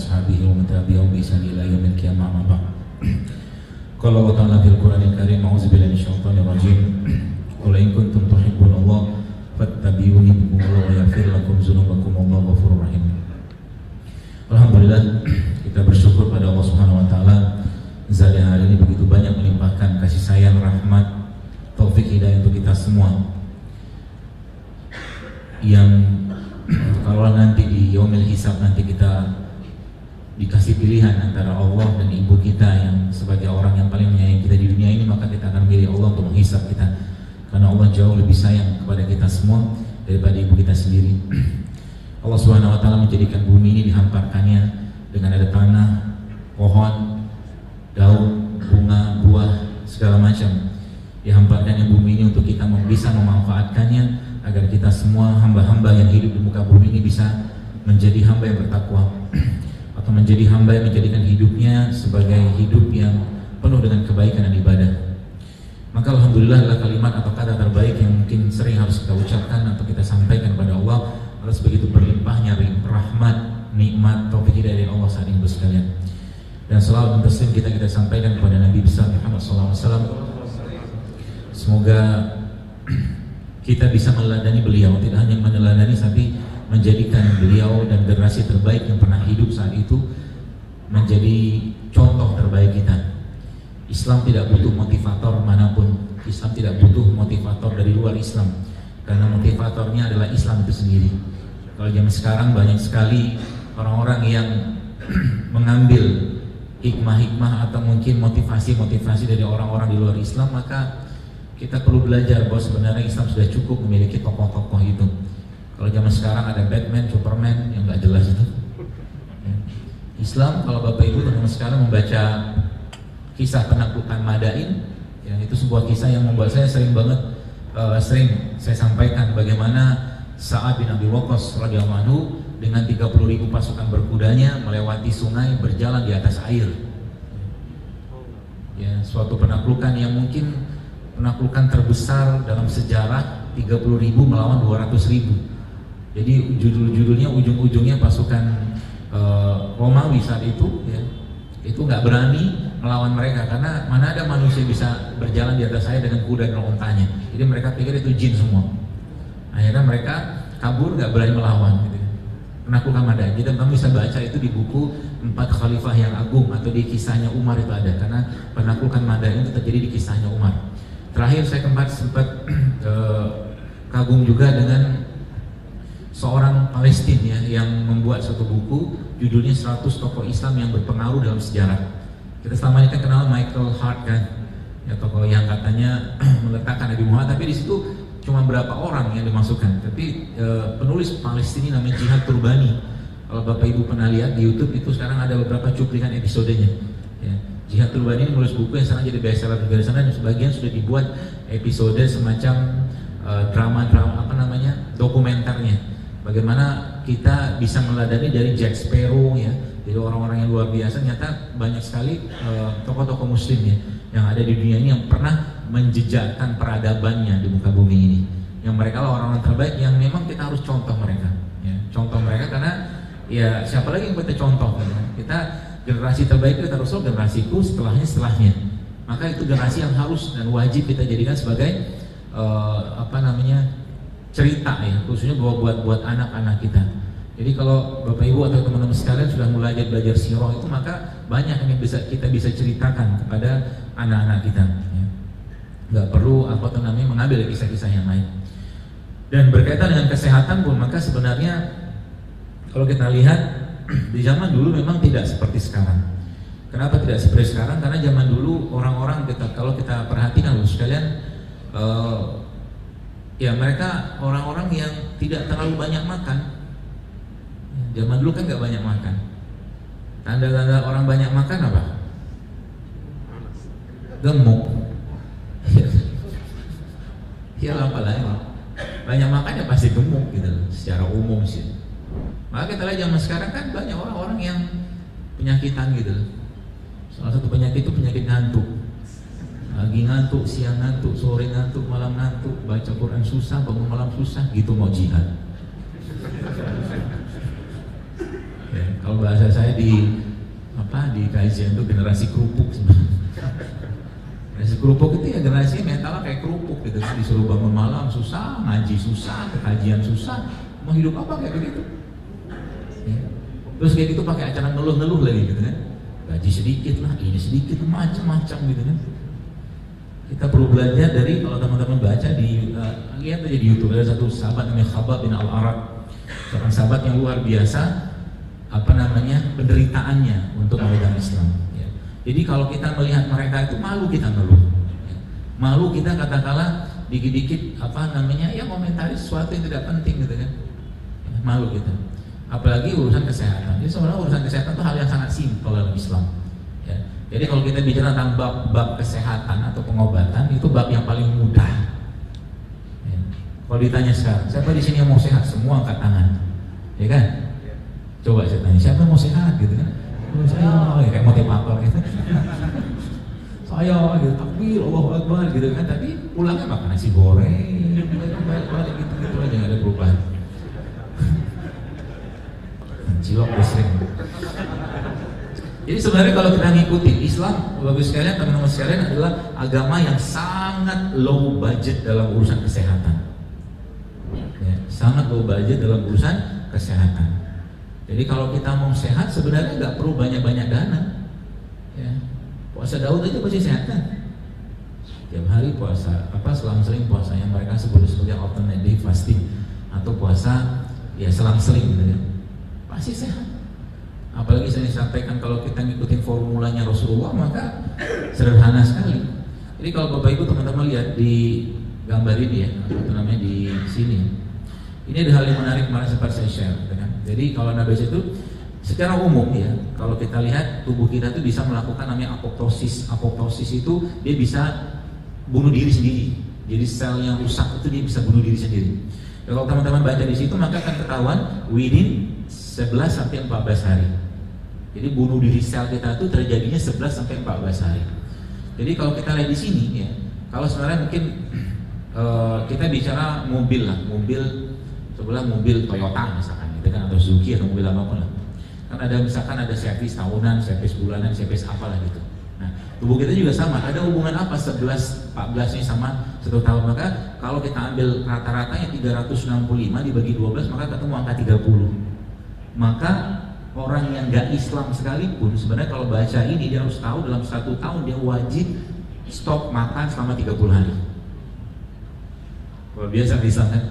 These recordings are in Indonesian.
ashabihi wa man tabi'ahum bi ihsan ila yaumil qiyamah amma ba'd. Qala Allah Ta'ala fil Qur'anil Karim, a'udzubillahi minasyaitonir rajim. Qul in kuntum tuhibbunallah fattabi'uni yuhibbukumullah wa yaghfir lakum dzunubakum wallahu ghafurur rahim. Alhamdulillah, kita bersyukur pada Allah Subhanahu wa taala. Zat yang hari ini begitu banyak melimpahkan kasih sayang, rahmat, taufik, hidayah untuk kita semua. Yang kalau nanti di yaumil hisab nanti kita dikasih pilihan antara Allah dan ibu kita yang sebagai orang yang paling menyayangi kita di dunia ini, maka kita akan memilih Allah untuk menghisab kita, karena Allah jauh lebih sayang kepada kita semua daripada ibu kita sendiri. Allah Subhanahu wa taala menjadikan bumi ini dihamparkannya dengan ada tanah, pohon, daun, bunga, buah, segala macam. Dihamparkannya bumi ini untuk kita bisa memanfaatkannya agar kita semua hamba-hamba yang hidup di muka bumi ini bisa menjadi hamba yang bertakwa atau menjadi hamba yang menjadikan hidupnya sebagai hidup yang penuh dengan kebaikan dan ibadah. Maka alhamdulillah adalah kalimat atau kata terbaik yang mungkin sering harus kita ucapkan atau kita sampaikan kepada Allah atas begitu berlimpahnya rahmat, nikmat, taufik hidayah dari Allah saat ini sekalian. Dan selawat dan taslim kita sampaikan kepada Nabi besar Muhammad SAW. Semoga kita bisa meneladani beliau, tidak hanya meneladani tapi menjadikan beliau dan generasi terbaik yang pernah hidup saat itu menjadi contoh terbaik kita. Islam tidak butuh motivator manapun. Islam tidak butuh motivator dari luar Islam, karena motivatornya adalah Islam itu sendiri. Kalau zaman sekarang banyak sekali orang-orang yang mengambil hikmah-hikmah atau mungkin motivasi-motivasi dari orang-orang di luar Islam, maka kita perlu belajar bahwa sebenarnya Islam sudah cukup memiliki tokoh-tokoh itu. Kalau zaman sekarang ada Batman, Superman yang nggak jelas itu. Islam, kalau Bapak Ibu teman-teman sekarang membaca kisah penaklukan Madain, yang itu sebuah kisah yang membuat saya sering saya sampaikan bagaimana Sa'ad bin Abi Waqqas radhiyallahu anhu dengan 30.000 pasukan berkudanya melewati sungai berjalan di atas air. Ya, suatu penaklukan yang mungkin penaklukan terbesar dalam sejarah, 30.000 melawan 200.000. Jadi judul-judulnya ujung-ujungnya pasukan Romawi saat itu ya, itu nggak berani melawan mereka karena mana ada manusia bisa berjalan di atas air dengan kuda dan ontanya. Jadi mereka pikir itu jin semua. Akhirnya mereka kabur, nggak berani melawan gitu. Penaklukan Madain. Jadi kamu bisa baca itu di buku 4 Khalifah yang Agung atau di kisahnya Umar itu ada, karena penaklukan Madain itu terjadi di kisahnya Umar. Terakhir saya sempat kagum juga dengan seorang Palestina ya, yang membuat suatu buku judulnya 100 tokoh Islam yang berpengaruh dalam sejarah. Kita selama ini kan kenal Michael Hart kan, ya, tokoh yang katanya meletakkan Nabi Muhammad, tapi di situ cuma berapa orang yang dimasukkan. Tapi penulis Palestina namanya Jihad Turbani. Kalau Bapak Ibu pernah lihat di YouTube itu sekarang ada beberapa cuplikan episodenya. Ya. Jihad Turbani ini menulis buku yang sekarang jadi bestseller juga di sana, dan sebagian sudah dibuat episode semacam drama dokumenternya. Bagaimana kita bisa meladani dari Jack Sparrow ya, dari orang-orang yang luar biasa. Nyata banyak sekali tokoh-tokoh Muslim ya yang ada di dunia ini yang pernah menjejakkan peradabannya di muka bumi ini. Yang mereka lah orang-orang terbaik yang memang kita harus contoh mereka. Ya, contoh mereka karena ya siapa lagi yang kita contoh? Ya? Kita generasi terbaik kita harus generasiku setelahnya. Maka itu generasi yang harus dan wajib kita jadikan sebagai cerita ya, khususnya buat anak-anak kita. Jadi kalau Bapak Ibu atau teman-teman sekalian sudah mulai belajar sirah itu, maka banyak yang kita bisa ceritakan kepada anak-anak kita. Ya. Nggak perlu mengambil kisah-kisah yang lain. Dan berkaitan dengan kesehatan pun, maka sebenarnya kalau kita lihat di zaman dulu memang tidak seperti sekarang. Kenapa tidak seperti sekarang? Karena zaman dulu orang-orang kalau kita perhatikan loh sekalian, ya mereka orang-orang yang tidak terlalu banyak makan. Zaman dulu kan nggak banyak makan. Tanda-tanda orang banyak makan apa? Gemuk. Ya apa lagi? Banyak makan ya pasti gemuk gitu secara umum sih. Maka kita lihat zaman sekarang kan banyak orang-orang yang penyakitan gitu. Salah satu penyakit itu penyakit ngantuk. Pagi ngantuk, siang ngantuk, sore ngantuk, malam ngantuk, baca Quran susah, bangun malam susah, gitu mau jihad. Ya, kalau bahasa saya di kajian itu generasi kerupuk sebenarnya. Generasi kerupuk itu ya generasi mentalnya kayak kerupuk gitu, disuruh bangun malam susah, ngaji susah, kajian susah, mau hidup apa kayak begitu? Ya. Terus kayak gitu pakai acara ngeluh-ngeluh lagi gitu kan, gaji sedikit lah, ini sedikit, macam-macam gitu kan. Kita perlu belajar dari, kalau teman-teman baca di lihat aja di YouTube, ada satu sahabat namanya Khabbab bin Al-Arad, seorang sahabat yang luar biasa penderitaannya untuk memegang Islam. Ya. Jadi kalau kita melihat mereka itu malu kita ngeluh, ya. Malu kita katakanlah dikit-dikit ya komentari sesuatu yang tidak penting gitu kan, ya, malu kita. Apalagi urusan kesehatan. Jadi sebenarnya urusan kesehatan itu hal yang sangat simpel dalam Islam. Ya. Jadi kalau kita bicara tentang bab kesehatan atau pengobatan, itu bab yang paling mudah. Ya. Kalau ditanya sekarang, siapa di sini yang mau sehat? Semua angkat tangan, ya kan? Coba saya tanya, siapa yang mau sehat gitu kan? Saya, kayak motivator gitu. Saya gitu, takbir, Allahu Akbar gitu kan. Tapi pulangnya makan nasi goreng, balik gitu aja, nggak ada perubahan. Cilok sering. Jadi sebenarnya kalau kita ngikutin Islam, bagus sekalian, teman-teman sekalian, adalah agama yang sangat low budget dalam urusan kesehatan. Ya, sangat low budget dalam urusan kesehatan. Jadi kalau kita mau sehat sebenarnya nggak perlu banyak-banyak dana. Ya. Puasa Daud aja pasti sehat kan? Tiap hari puasa, selang-seling puasa yang mereka sebut sebagai alternate fasting atau puasa ya selang-seling gitu kan. Pasti sehat. Apalagi saya sampaikan kalau kita ngikutin formulanya Rasulullah maka sederhana sekali. Jadi kalau Bapak Ibu teman-teman lihat di gambar ini ya, namanya di sini. Ini ada hal yang menarik kemarin sempat saya share, kan? Jadi kalau Nabi itu secara umum ya, kalau kita lihat tubuh kita itu bisa melakukan namanya apoptosis. Apoptosis itu dia bisa bunuh diri sendiri. Jadi sel yang rusak itu dia bisa bunuh diri sendiri. Kalau teman-teman baca di situ maka akan ketahuan within 11 sampai 14 hari. Jadi bunuh diri sel kita itu terjadinya 11 sampai 14 hari. Jadi kalau kita lihat di sini ya, kalau sebenarnya mungkin kita bicara mobil lah, sebelah mobil Toyota misalkan gitu kan, atau Suzuki atau mobil apapun lah. Kan ada misalkan ada servis tahunan, servis bulanan, servis apalah gitu. Nah, tubuh kita juga sama, ada hubungan apa 11-14 ini sama 1 tahun. Maka kalau kita ambil rata-ratanya 365 dibagi 12 maka ketemu angka 30. Maka orang yang gak Islam sekalipun sebenarnya kalau baca ini dia harus tahu dalam 1 tahun dia wajib stop makan selama 30 hari. Kalau biasa Islam kan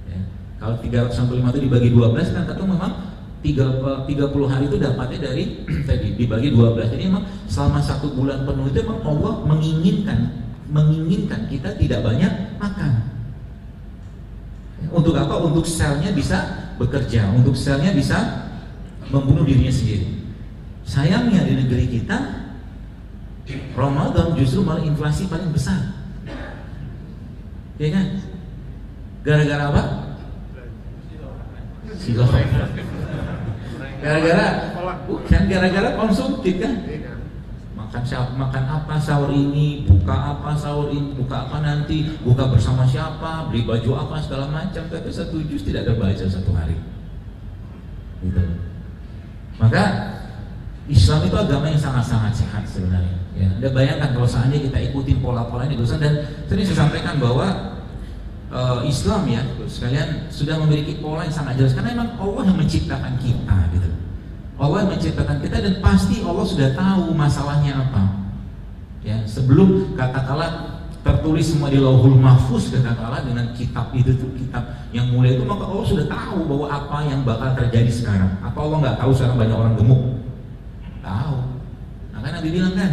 ya. Kalau 365 itu dibagi 12 kan tentu memang 30 hari itu dapatnya dari tadi dibagi 12. Jadi memang selama 1 bulan penuh itu memang Allah menginginkan kita tidak banyak makan. Untuk apa? Untuk selnya bisa bekerja, untuk selnya bisa membunuh dirinya sendiri. Sayangnya di negeri kita Ramadan justru malah inflasi paling besar. Ya kan? Gara-gara apa? Silaf. Gara-gara konsumtif kan? Makan apa sahur ini, buka apa sahur ini, buka apa nanti, buka bersama siapa, beli baju apa segala macam. Tapi 1 juz tidak ada baca 1 hari. Gitu. Maka Islam itu agama yang sangat-sangat sehat sebenarnya. Ya, Anda bayangkan kalau seandainya kita ikutin pola-pola ini dan sering saya sampaikan bahwa Islam ya sekalian sudah memiliki pola yang sangat jelas karena memang Allah yang menciptakan kita gitu. Allah yang menciptakan kita dan pasti Allah sudah tahu masalahnya apa. Ya, sebelum katakanlah tertulis semua di Lauhul Mahfuz katakanlah dengan kitab itu tuh kitab yang mulia itu maka Allah sudah tahu bahwa apa yang bakal terjadi sekarang. Apa Allah nggak tahu sekarang banyak orang gemuk? Tahu. Nah kan Nabi bilang kan,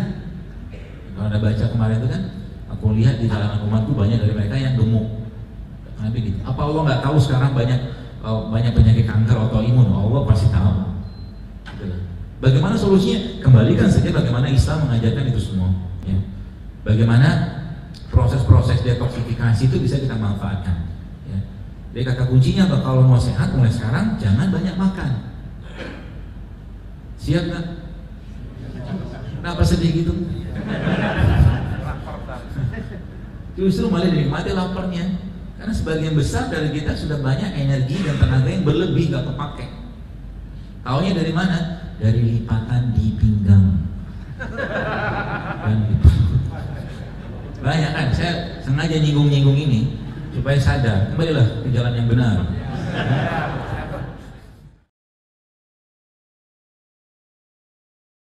kalau Anda baca kemarin itu kan, aku lihat di kalangan umatku banyak dari mereka yang gemuk. Nabi gitu. Apa Allah nggak tahu sekarang banyak penyakit kanker autoimun? Allah pasti tahu. Gitu. Bagaimana solusinya? Kembalikan saja bagaimana Islam mengajarkan itu semua. Ya. Bagaimana proses-proses detoksifikasi itu bisa kita manfaatkan. Ya. Jadi kata kuncinya kalau mau sehat mulai sekarang jangan banyak makan. Siap nggak? Kenapa sedih gitu? Justru malah dinikmati laparnya. Karena sebagian besar dari kita sudah banyak energi dan tenaga yang berlebih gak kepake. Taunya dari mana? Dari lipatan di pinggang. Dan banyak kan, saya sengaja nyinggung-nyinggung ini supaya sadar, kembalilah ke jalan yang benar.